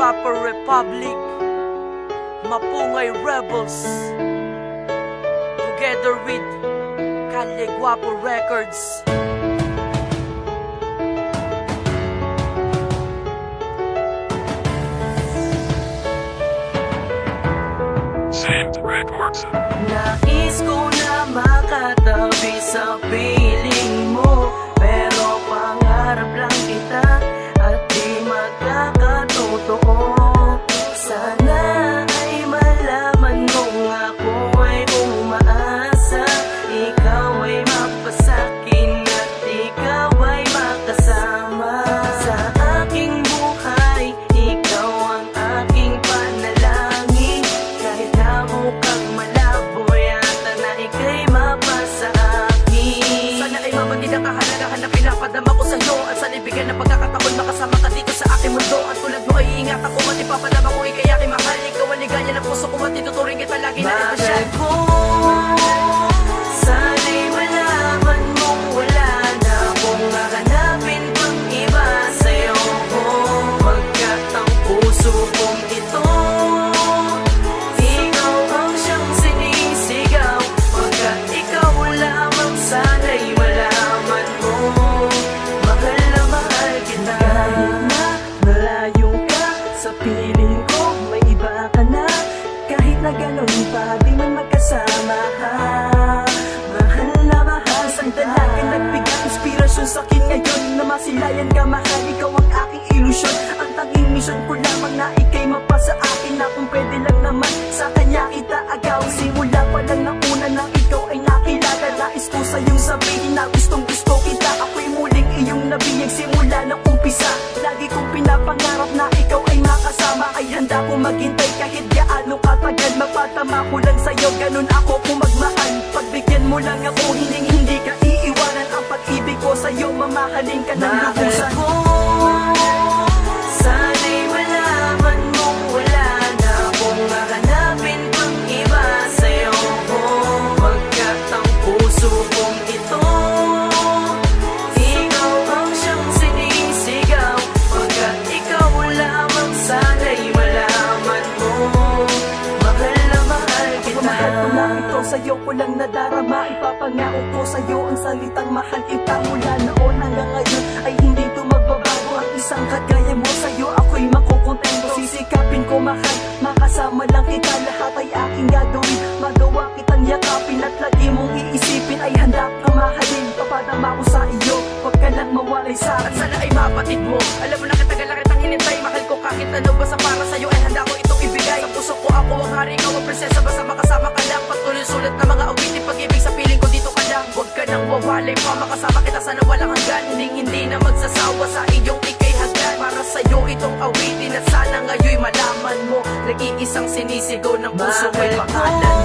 Rapper Republic, Mapungay Rebels, together with Calle Guapo Records. Saint Records. Nais ko na makatabi sa piling mo, pero pangarap lang kita at di magkakatotoo. Sana ay malaman mong ako ay umaasa, ikaw ay mapasakin at ikaw ay makasama sa aking buhay. Ikaw ang aking panalangin, kahit na mukhang malabo yata na ika'y mapasa akin. Sana ay mamatid ang kahalagahan na pinapadama ko sa'yo, at sa libigyan ng pagkakataon makasama ka dito sa aking mundo. At tulad mo ay iingat ako at ipapadama ko ikay aking mahal. Ikaw ang ligaya ng puso ko at ituturing kita lagi na espesyal. Mahal ko, sana'y malaman mong wala na akong hahanapin pang iba sa'yo ko, pagkat ang puso kong ito, ikaw ang siyang sinisigaw. Pagkat ikaw lamang sana'y malaman mo, mahal na mahal kita. Kahit na malayo ka sa piling ko, may iba ka na. Kahit na ganun pa, di man magkasama ha. Mahal na mahal, sandala ka nagbigay inspirasyon sa'kin ngayon, na masilayan ka mahal, ikaw ang aking ilusyon. Ang tanging misyon ko lamang na ika'y mapasa akin, na kung pwede lang naman sa kanya kita agaw. Simula pa lang na una nang ikaw ay nakilala, nais ko sa'yong sabihin na gustong gusto kita. Ako'y muling iyong nabiyag simula ng umpisa. Lagi kong pinapangarap na ikaw ay makasama, ay handa kong maghintay kahit gaano katagal. Mapatama ko lang sa'yo, ganun ako kung magmahal. Pagbigyan mo lang ako, hindi ka iiwanan. Ang pag-ibig ko sa'yo, mamahalin ka ng lubusan. Sana'y malaman mong wala na akong hahanapin pang iba sa'yo ko, pagkat ang puso kong ito, ikaw ang siyang sinisigaw. Pagkat ikaw lamang sana'y malaman mo, mahal na mahal kita. Mahal ko lang ito, sa'yo ko lang nadarama. Ipapangako ko sa'yo ang salitang mahal kita. Mula noon hanggang ngayon ay hindi ito magbabago. Ang isang kagaya mo sa'yo ako'y makukontento. Sisikapin ko mahal, makasama lang kita. Lahat ay aking gagawin, magawa kitang yakapin. At lagi mong iisipin ay handa ka mahalin. Papadama ko sa iyo, wag ka lang mawalay sa akin. At sana ay mapatid mo, alam mo na katagal na kitang hinintay. Mahal ko kahit ano, basta para sa'yo ay handa ko itong ibigay. Sa puso ko ako ang hari, ikaw ang prinsesa, basta makasama ka lang. Patuloy sulat na mga awitin, pag-ibig sa piling ko dito ka lang. Huwag ka nang wawalay pa, makasama kita sana walang hanggan. Hindi na magsasawa sa iyong ikay hanggan. Para sa'yo itong awitin, at sana ngayon malaman mo, nag-iisang sinisigaw ng puso ko'y pangalan